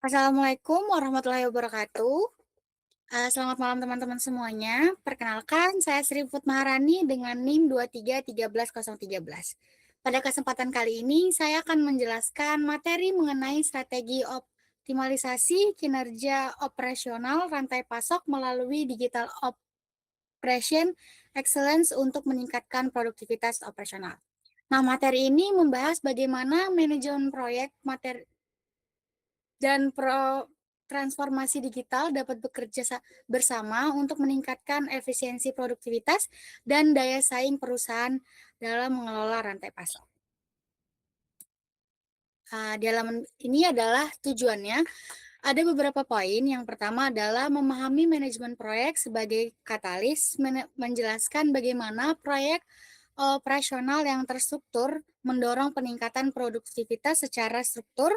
Assalamualaikum warahmatullahi wabarakatuh. Selamat malam teman-teman semuanya. Perkenalkan, saya Sri Put Maharani dengan NIM 2313013. Pada kesempatan kali ini, saya akan menjelaskan materi mengenai strategi optimalisasi kinerja operasional rantai pasok melalui Digital Operation Excellence untuk meningkatkan produktivitas operasional. Nah, materi ini membahas bagaimana manajemen proyek materi dan transformasi digital dapat bekerja bersama untuk meningkatkan efisiensi produktivitas dan daya saing perusahaan dalam mengelola rantai pasok. Di halaman ini adalah tujuannya. Ada beberapa poin. Yang pertama adalah memahami manajemen proyek sebagai katalis, menjelaskan bagaimana proyek operasional yang terstruktur mendorong peningkatan produktivitas secara struktur.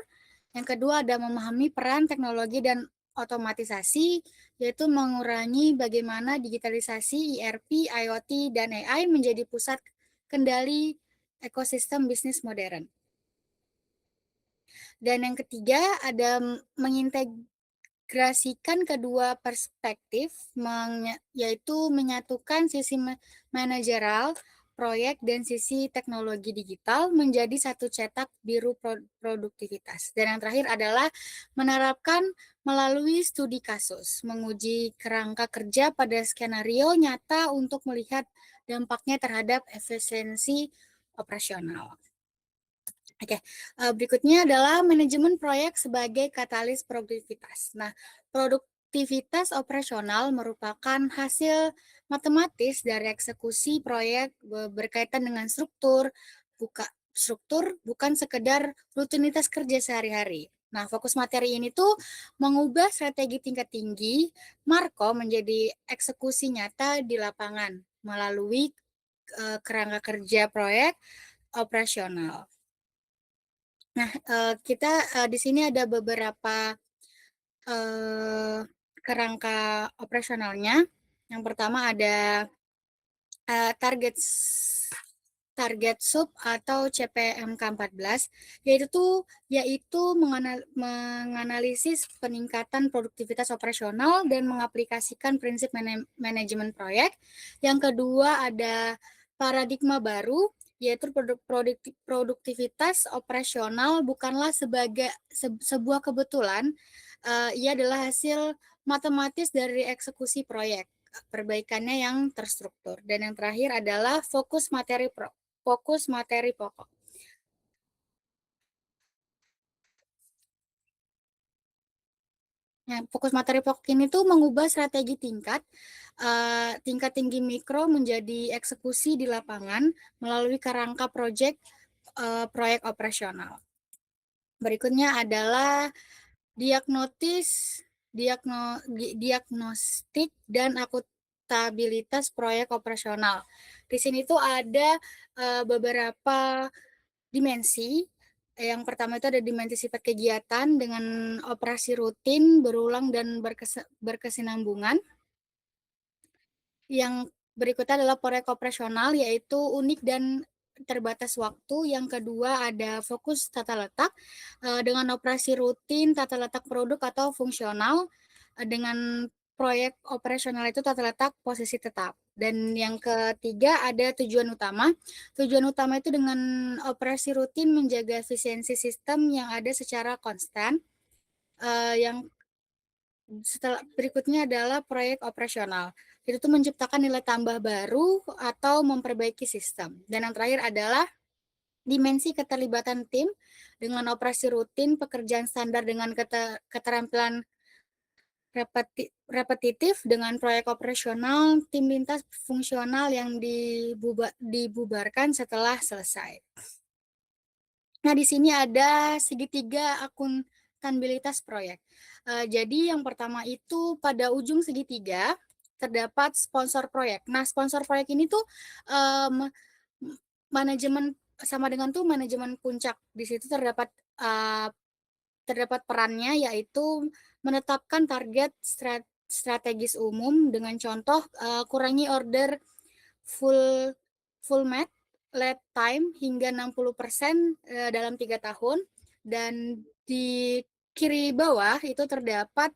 Yang kedua ada memahami peran teknologi dan otomatisasi, yaitu mengurangi bagaimana digitalisasi, ERP, IoT, dan AI menjadi pusat kendali ekosistem bisnis modern. Dan yang ketiga ada mengintegrasikan kedua perspektif, yaitu menyatukan sisi manajerial proyek dan sisi teknologi digital menjadi satu cetak biru produktivitas. Dan yang terakhir adalah menerapkan melalui studi kasus, menguji kerangka kerja pada skenario nyata untuk melihat dampaknya terhadap efisiensi operasional. Oke, berikutnya adalah manajemen proyek sebagai katalis produktivitas. Nah, produktivitas operasional merupakan hasil matematis dari eksekusi proyek berkaitan dengan struktur bukan sekedar rutinitas kerja sehari-hari. Nah, fokus materi ini tuh mengubah strategi tingkat tinggi Marco menjadi eksekusi nyata di lapangan melalui kerangka kerja proyek operasional. Nah, kita di sini ada beberapa kerangka operasionalnya. Yang pertama ada target sub atau CPMK 14, yaitu menganalisis peningkatan produktivitas operasional dan mengaplikasikan prinsip manajemen proyek. Yang kedua ada paradigma baru, yaitu produktivitas operasional bukanlah sebuah kebetulan, ia adalah hasil matematis dari eksekusi proyek, perbaikannya yang terstruktur. Dan yang terakhir adalah fokus materi pokok. Nah, fokus materi pokok ini tuh mengubah strategi tingkat tinggi mikro menjadi eksekusi di lapangan melalui kerangka proyek operasional. Berikutnya adalah diagnostik dan akutabilitas proyek operasional. Di sini tuh ada beberapa dimensi. Yang pertama itu ada dimensi sifat kegiatan dengan operasi rutin, berulang, dan berkesinambungan. Yang berikutnya adalah proyek operasional, yaitu unik dan terbatas waktu. Yang kedua ada fokus tata letak dengan operasi rutin, tata letak produk atau fungsional. Dengan proyek operasional itu tata letak posisi tetap. Dan yang ketiga ada tujuan utama. Tujuan utama itu dengan operasi rutin menjaga efisiensi sistem yang ada secara konstan. Yang setelah berikutnya adalah proyek operasional. Itu menciptakan nilai tambah baru atau memperbaiki sistem. Dan yang terakhir adalah dimensi keterlibatan tim dengan operasi rutin, pekerjaan standar dengan keterampilan repetitif dengan proyek operasional, tim lintas fungsional yang dibubarkan setelah selesai. Nah, di sini ada segitiga akuntabilitas proyek. Jadi yang pertama itu pada ujung segitiga terdapat sponsor proyek. Nah, sponsor proyek ini tuh manajemen sama dengan tuh manajemen puncak. Di situ terdapat perannya, yaitu menetapkan target strategis umum dengan contoh kurangi order full lead time hingga 60% dalam 3 tahun, dan kiri bawah itu terdapat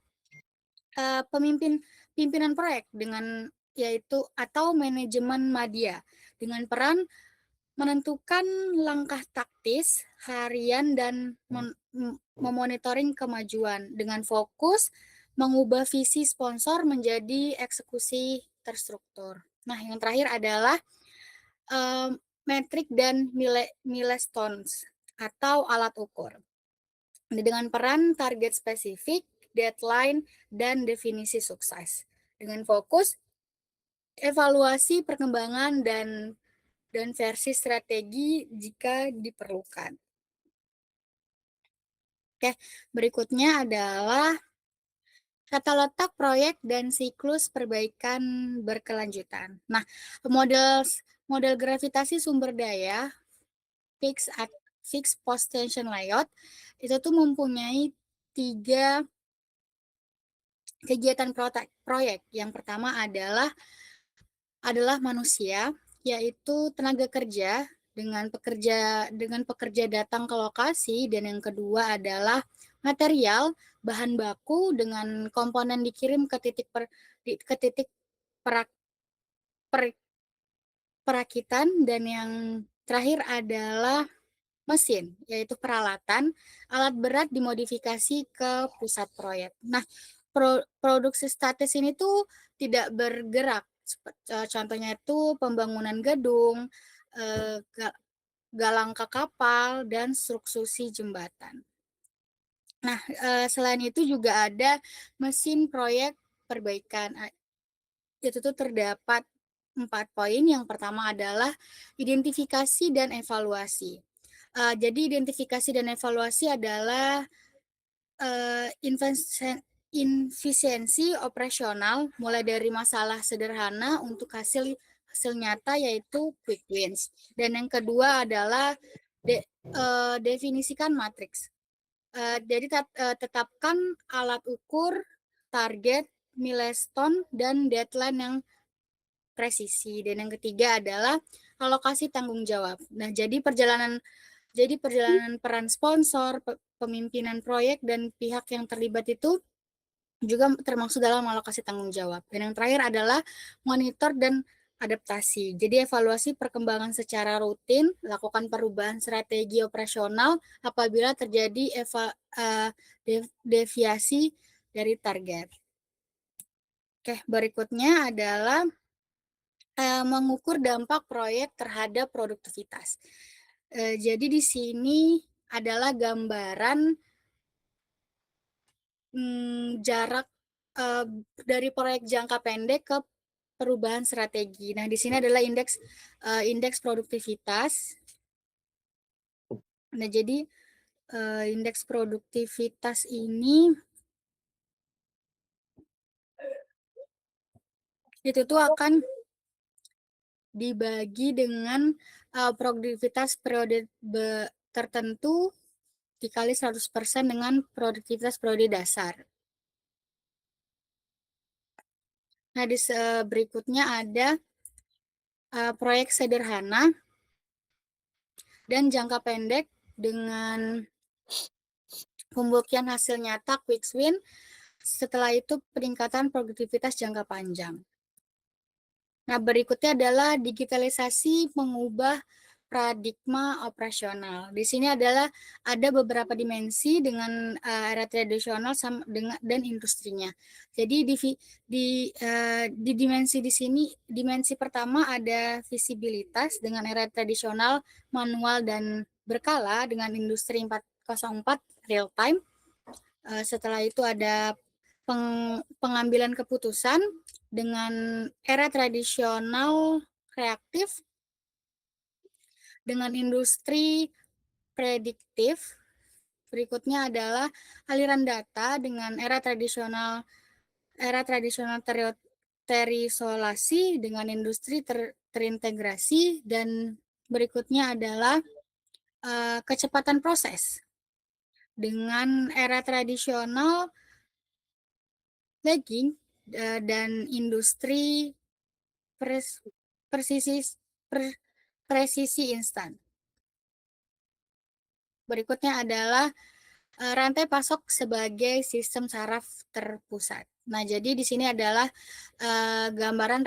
pimpinan proyek dengan yaitu atau manajemen media dengan peran menentukan langkah taktis harian dan memonitoring kemajuan dengan fokus mengubah visi sponsor menjadi eksekusi terstruktur. Nah, yang terakhir adalah metrik dan milestones atau alat ukur. Dengan peran target spesifik, deadline, dan definisi sukses. Dengan fokus evaluasi perkembangan dan versi strategi jika diperlukan. Oke, berikutnya adalah tata letak proyek dan siklus perbaikan berkelanjutan. Nah, model model gravitasi sumber daya fixed post tension layout itu tuh mempunyai 3 kegiatan proyek. Yang pertama adalah manusia, yaitu tenaga kerja dengan pekerja datang ke lokasi, dan yang kedua adalah material, bahan baku dengan komponen dikirim ke titik perakitan, dan yang terakhir adalah mesin, yaitu peralatan, alat berat dimodifikasi ke pusat proyek. Nah, produksi statis ini tuh tidak bergerak. Contohnya itu pembangunan gedung, galang ke kapal, dan struktusi jembatan. Nah, selain itu juga ada mesin proyek perbaikan. Itu tuh terdapat 4 poin. Yang pertama adalah identifikasi dan evaluasi. Jadi identifikasi dan evaluasi adalah efisiensi operasional mulai dari masalah sederhana untuk hasil nyata, yaitu quick wins. Dan yang kedua adalah definisikan matriks. Jadi tetapkan alat ukur, target, milestone, dan deadline yang presisi. Dan yang ketiga adalah alokasi tanggung jawab. Nah, jadi perjalanan peran sponsor, pemimpinan proyek, dan pihak yang terlibat itu juga termasuk dalam alokasi tanggung jawab. Dan yang terakhir adalah monitor dan adaptasi. Jadi evaluasi perkembangan secara rutin, lakukan perubahan strategi operasional apabila terjadi deviasi dari target. Oke, berikutnya adalah mengukur dampak proyek terhadap produktivitas. Jadi di sini adalah gambaran jarak dari proyek jangka pendek ke perubahan strategi. Nah, di sini adalah indeks produktivitas. Nah, jadi indeks produktivitas ini itu tuh akan dibagi dengan produktivitas periode tertentu dikali 100% dengan produktivitas periode dasar. Nah, di berikutnya ada proyek sederhana dan jangka pendek dengan pembuktian hasil nyata quick win. Setelah itu peningkatan produktivitas jangka panjang. Nah, berikutnya adalah digitalisasi mengubah paradigma operasional. Di sini adalah ada beberapa dimensi dengan era tradisional dan industrinya. Jadi di dimensi di sini, dimensi pertama ada visibilitas dengan era tradisional manual dan berkala dengan industri 404 real time. Setelah itu ada pengambilan keputusan dengan era tradisional reaktif dengan industri prediktif. Berikutnya adalah aliran data dengan era tradisional terisolasi dengan industri terintegrasi, dan berikutnya adalah kecepatan proses dengan era tradisional lagging dan industri presisi instan. Berikutnya adalah rantai pasok sebagai sistem saraf terpusat. Nah, jadi di sini adalah gambaran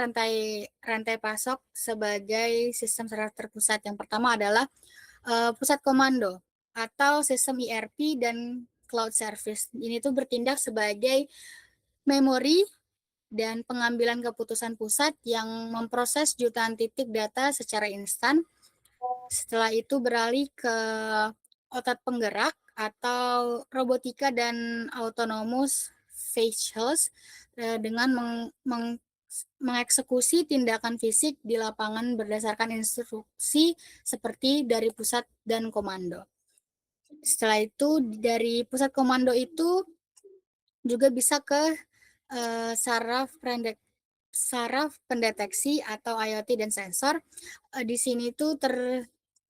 rantai pasok sebagai sistem saraf terpusat. Yang pertama adalah pusat komando atau sistem ERP dan cloud service. Ini tuh bertindak sebagai memori dan pengambilan keputusan pusat yang memproses jutaan titik data secara instan. Setelah itu beralih ke otot penggerak atau robotika dan autonomous vehicles dengan mengeksekusi tindakan fisik di lapangan berdasarkan instruksi seperti dari pusat dan komando. Setelah itu dari pusat komando itu juga bisa ke saraf pendeteksi atau IoT dan sensor. Di sini tuh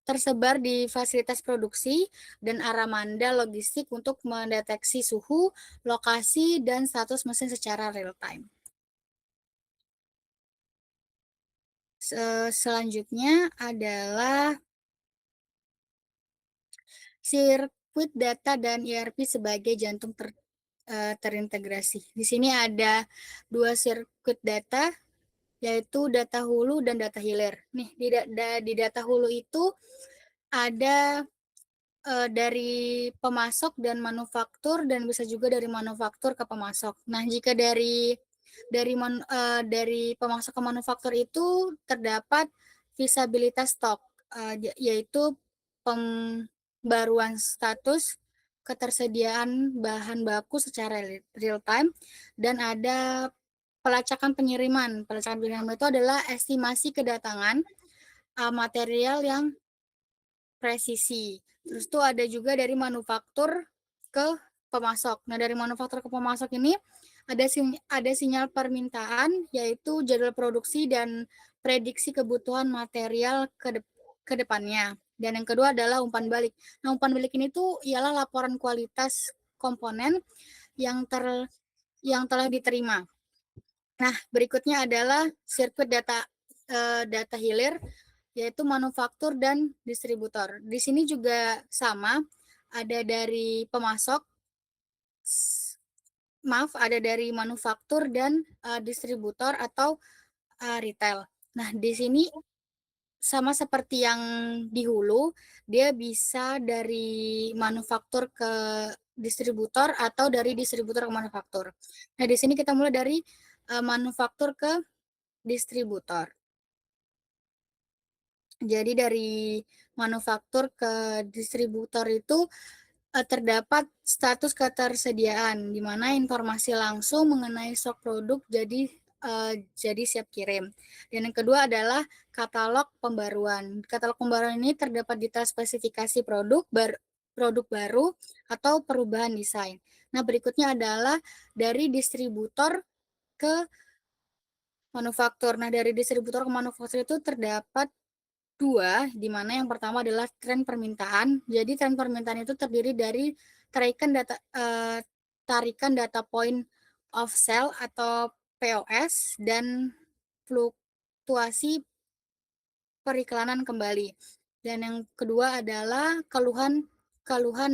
tersebar di fasilitas produksi dan armada logistik untuk mendeteksi suhu, lokasi, dan status mesin secara real time. Selanjutnya adalah sirkuit data dan ERP sebagai jantung terintegrasi. Di sini ada 2 sirkuit data, yaitu data hulu dan data hilir. Nih, di data hulu itu ada dari pemasok dan manufaktur dan bisa juga dari manufaktur ke pemasok. Nah, jika dari pemasok ke manufaktur itu terdapat visabilitas stok, yaitu pembaruan status ketersediaan bahan baku secara real time, dan ada pelacakan pengiriman. Pelacakan pengiriman itu adalah estimasi kedatangan material yang presisi. Terus tuh ada juga dari manufaktur ke pemasok. Nah, dari manufaktur ke pemasok ini ada sinyal permintaan, yaitu jadwal produksi dan prediksi kebutuhan material ke depannya. Dan yang kedua adalah umpan balik. Nah, umpan balik ini tuh ialah laporan kualitas komponen yang telah diterima. Nah, berikutnya adalah sirkuit data hilir, yaitu manufaktur dan distributor. Di sini juga sama, ada dari pemasok, ada dari manufaktur dan distributor atau retail. Nah, di sini sama seperti yang di hulu, dia bisa dari manufaktur ke distributor atau dari distributor ke manufaktur. Nah, di sini kita mulai dari manufaktur ke distributor. Jadi dari manufaktur ke distributor itu terdapat status ketersediaan, di mana informasi langsung mengenai stok produk jadi siap kirim. Dan yang kedua adalah katalog pembaruan. Katalog pembaruan ini terdapat detail spesifikasi produk baru atau perubahan desain. Nah, berikutnya adalah dari distributor ke manufaktur. Nah, dari distributor ke manufaktur itu terdapat dua, di mana yang pertama adalah tren permintaan. Jadi tren permintaan itu terdiri dari tarikan data point of sale atau POS dan fluktuasi periklanan kembali. Dan yang kedua adalah keluhan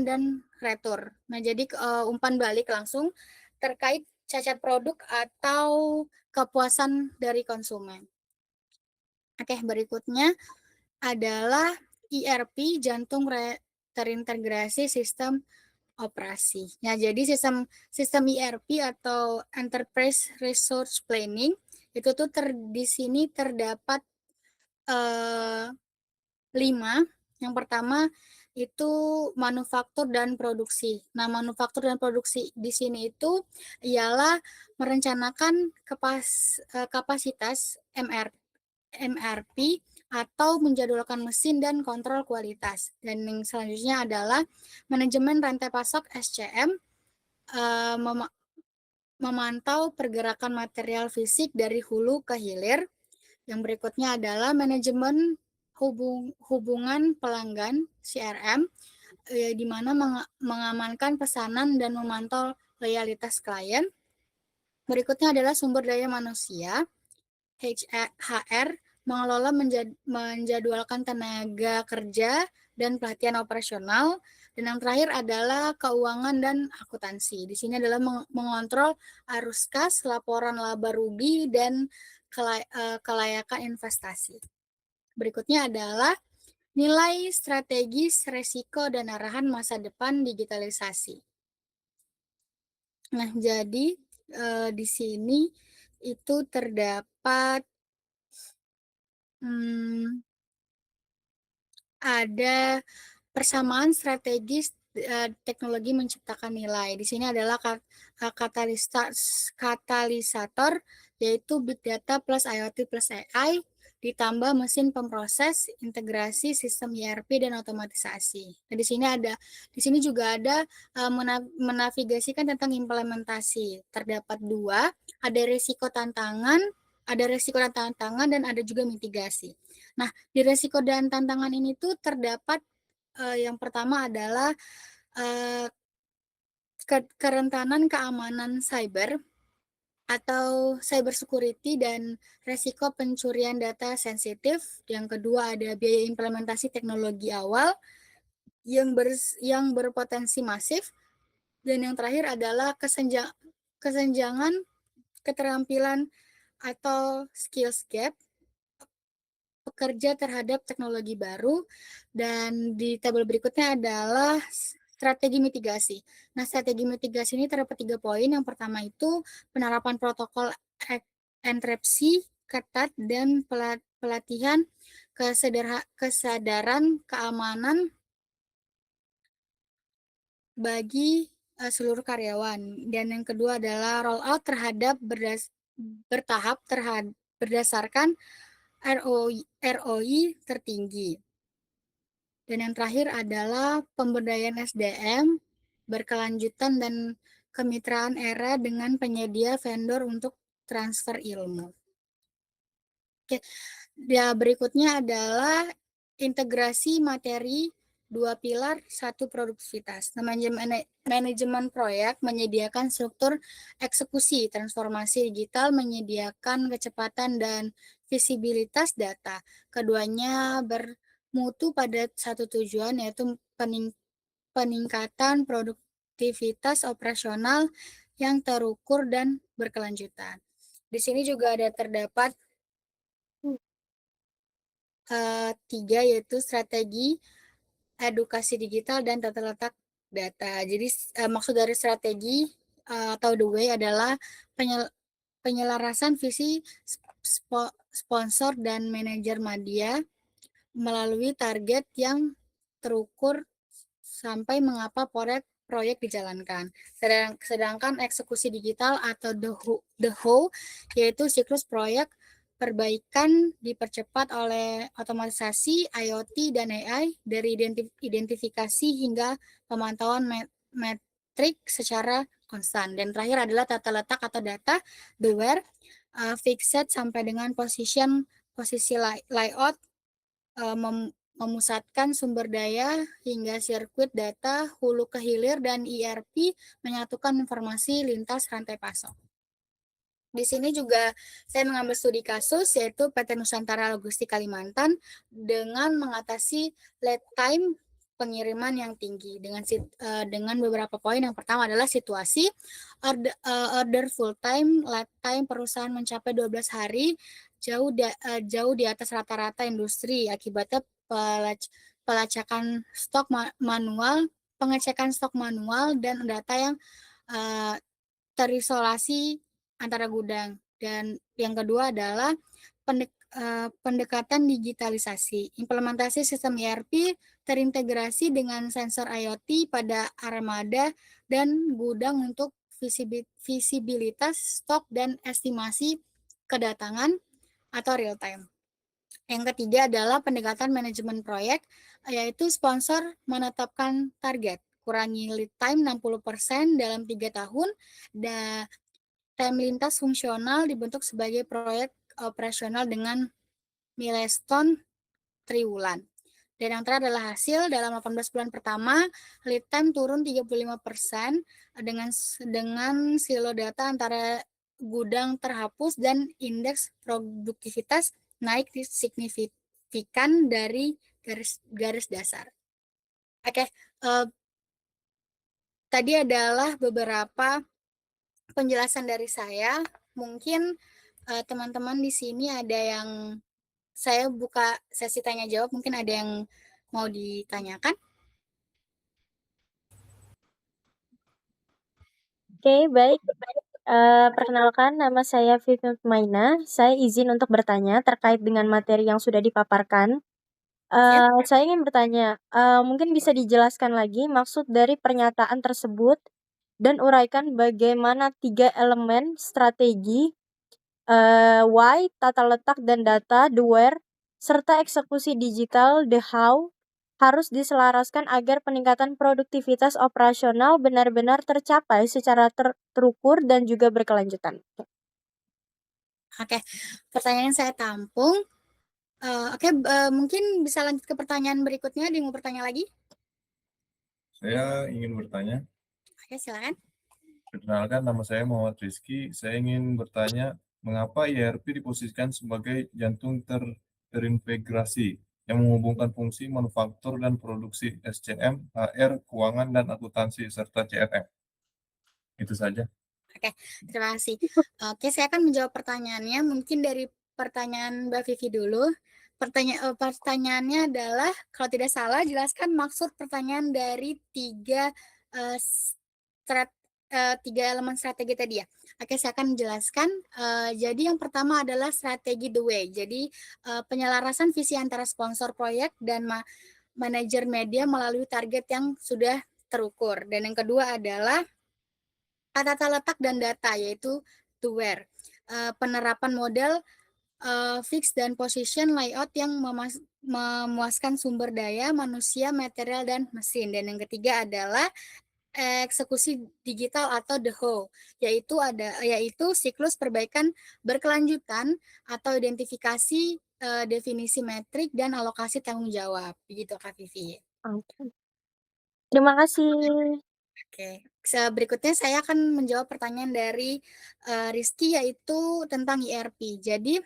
dan retur. Nah, jadi umpan balik langsung terkait cacat produk atau kepuasan dari konsumen. Oke, berikutnya adalah ERP, jantung terintegrasi sistem operasi. Nah, jadi sistem ERP atau Enterprise Resource Planning itu tuh di sini terdapat 5. Yang pertama itu manufaktur dan produksi. Nah, manufaktur dan produksi di sini itu ialah merencanakan kapasitas MRP atau menjadwalkan mesin dan kontrol kualitas. Dan yang selanjutnya adalah manajemen rantai pasok SCM, memantau pergerakan material fisik dari hulu ke hilir. Yang berikutnya adalah manajemen hubungan pelanggan CRM, di mana mengamankan pesanan dan memantau loyalitas klien. Berikutnya adalah sumber daya manusia, HR, mengelola menjadwalkan tenaga kerja dan pelatihan operasional. Dan yang terakhir adalah keuangan dan akuntansi. Di sini adalah mengontrol arus kas, laporan laba rugi, dan kelayakan investasi. Berikutnya adalah nilai strategis, resiko, dan arahan masa depan digitalisasi. Nah, jadi di sini itu terdapat ada persamaan strategis teknologi menciptakan nilai. Di sini adalah katalisator, yaitu big data plus IoT plus AI, ditambah mesin pemproses, integrasi sistem ERP dan otomatisasi. Nah, di sini juga ada menavigasikan tentang implementasi. Terdapat dua, ada risiko tantangan, dan ada juga mitigasi. Nah, di risiko dan tantangan ini tuh terdapat yang pertama adalah kerentanan keamanan cyber atau cyber security dan resiko pencurian data sensitif. Yang kedua ada biaya implementasi teknologi awal yang berpotensi masif. Dan yang terakhir adalah kesenjangan keterampilan atau skills gap pekerja terhadap teknologi baru. Dan di tabel berikutnya adalah strategi mitigasi. Nah, strategi mitigasi ini terdapat 3 poin. Yang pertama itu penerapan protokol enkripsi ketat dan pelatihan kesadaran keamanan bagi seluruh karyawan. Dan yang kedua adalah roll out bertahap berdasarkan ROI tertinggi. Dan yang terakhir adalah pemberdayaan SDM berkelanjutan dan kemitraan era dengan penyedia vendor untuk transfer ilmu. Oke, ya, berikutnya adalah integrasi materi, 2 pilar, 1 produktivitas. Manajemen proyek menyediakan struktur eksekusi transformasi digital, menyediakan kecepatan dan visibilitas data. Keduanya bermutu pada satu tujuan, yaitu peningkatan produktivitas operasional yang terukur dan berkelanjutan. Di sini juga terdapat 3, yaitu strategi, edukasi digital, dan tata letak data. Jadi maksud dari strategi atau the way adalah penyelarasan visi sponsor dan manajer media melalui target yang terukur sampai mengapa proyek dijalankan. Sedangkan eksekusi digital atau the whole, yaitu siklus proyek perbaikan dipercepat oleh otomatisasi, IoT, dan AI dari identifikasi hingga pemantauan metrik secara konstan. Dan terakhir adalah tata letak atau data, the where, fixed sampai dengan posisi layout, memusatkan sumber daya hingga sirkuit data, hulu ke hilir, dan ERP menyatukan informasi lintas rantai pasok. Di sini juga saya mengambil studi kasus, yaitu PT Nusantara Logistik Kalimantan dengan mengatasi lead time pengiriman yang tinggi dengan beberapa poin. Yang pertama adalah situasi order full time, lead time perusahaan mencapai 12 hari, jauh di atas rata-rata industri akibatnya pengecekan stok manual dan data yang terisolasi antara gudang. Dan yang kedua adalah pendekatan digitalisasi. Implementasi sistem ERP terintegrasi dengan sensor IoT pada armada dan gudang untuk visibilitas stok dan estimasi kedatangan atau real time. Yang ketiga adalah pendekatan manajemen proyek, yaitu sponsor menetapkan target, kurangi lead time 60% dalam 3 tahun, dan time lintas fungsional dibentuk sebagai proyek operasional dengan milestone triwulan. Dan yang terakhir adalah hasil dalam 18 bulan pertama, lead time turun 35% dengan silo data antara gudang terhapus dan indeks produktivitas naik signifikan dari garis dasar. Oke, tadi adalah beberapa penjelasan dari saya. Mungkin, teman-teman di sini ada yang saya buka sesi tanya jawab, mungkin ada yang mau ditanyakan? Oke, baik. Perkenalkan, nama saya Vivian Maina. Saya izin untuk bertanya terkait dengan materi yang sudah dipaparkan. Siap. Saya ingin bertanya, mungkin bisa dijelaskan lagi maksud dari pernyataan tersebut dan uraikan bagaimana 3 elemen strategi, why, tata letak dan data, the where, serta eksekusi digital, the how, harus diselaraskan agar peningkatan produktivitas operasional benar-benar tercapai secara terukur dan juga berkelanjutan. Oke, pertanyaan saya tampung. Oke, mungkin bisa lanjut ke pertanyaan berikutnya, ada yang mau bertanya lagi? Saya ingin bertanya, Oke, silakan. perkenalkan nama saya Muhammad Rizky. Saya ingin bertanya, mengapa ERP diposisikan sebagai jantung terintegrasi yang menghubungkan fungsi manufaktur dan produksi SCM, HR, keuangan, dan akuntansi, serta CRM? Itu saja. Oke, terima kasih. Oke, saya akan menjawab pertanyaannya. Mungkin dari pertanyaan Mbak Vivi dulu. Pertanyaannya adalah, kalau tidak salah, jelaskan maksud pertanyaan dari eee, tiga elemen strategi tadi ya. Oke, saya akan menjelaskan. Jadi yang pertama adalah strategi the way. Jadi, penyelarasan visi antara sponsor proyek dan manajer media melalui target yang sudah terukur. Dan yang kedua adalah tata letak dan data, yaitu to where. Penerapan model fix dan position layout yang memuaskan sumber daya, manusia, material, dan mesin. Dan yang ketiga adalah eksekusi digital atau the whole, yaitu siklus perbaikan berkelanjutan atau identifikasi, definisi metrik dan alokasi tanggung jawab. Begitu Kak Vivi. Oke. Terima kasih. Oke, berikutnya saya akan menjawab pertanyaan dari, Rizky, yaitu tentang ERP. Jadi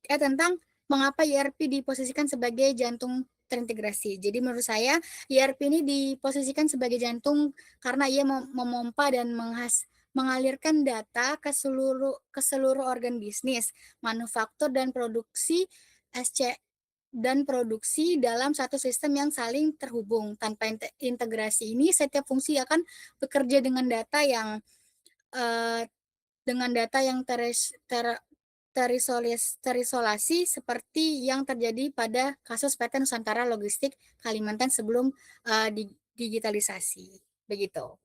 tentang mengapa ERP diposisikan sebagai jantung terintegrasi. Jadi menurut saya ERP ini diposisikan sebagai jantung karena ia memompa dan mengalirkan data ke seluruh organ bisnis, manufaktur dan produksi SC dan produksi dalam satu sistem yang saling terhubung. Tanpa integrasi ini, setiap fungsi akan bekerja dengan data yang eh, terisolasi seperti yang terjadi pada kasus PT Nusantara Logistik Kalimantan sebelum digitalisasi. Begitu.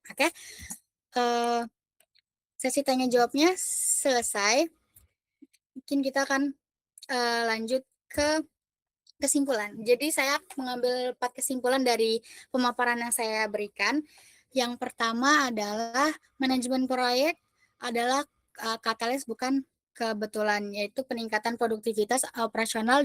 Oke, sesi tanya jawabnya selesai. Mungkin kita akan lanjut ke kesimpulan. Jadi saya mengambil 4 kesimpulan dari pemaparan yang saya berikan. Yang pertama adalah manajemen proyek adalah katalis bukan kebetulan, yaitu peningkatan produktivitas operasional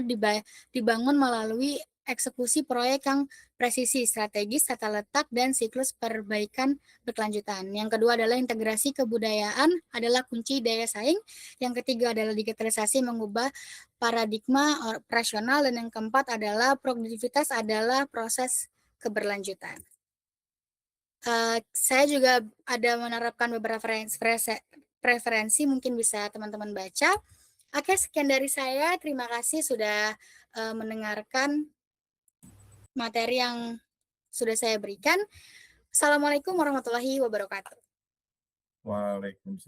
dibangun melalui eksekusi proyek yang presisi, strategis, tata letak, dan siklus perbaikan berkelanjutan. Yang kedua adalah integrasi kebudayaan adalah kunci daya saing. Yang ketiga adalah digitalisasi mengubah paradigma operasional, dan yang keempat adalah produktivitas adalah proses keberlanjutan. Saya juga ada menerapkan beberapa preferensi, mungkin bisa teman-teman baca. Oke, sekian dari saya. Terima kasih sudah mendengarkan materi yang sudah saya berikan. Assalamualaikum warahmatullahi wabarakatuh. Waalaikumsalam.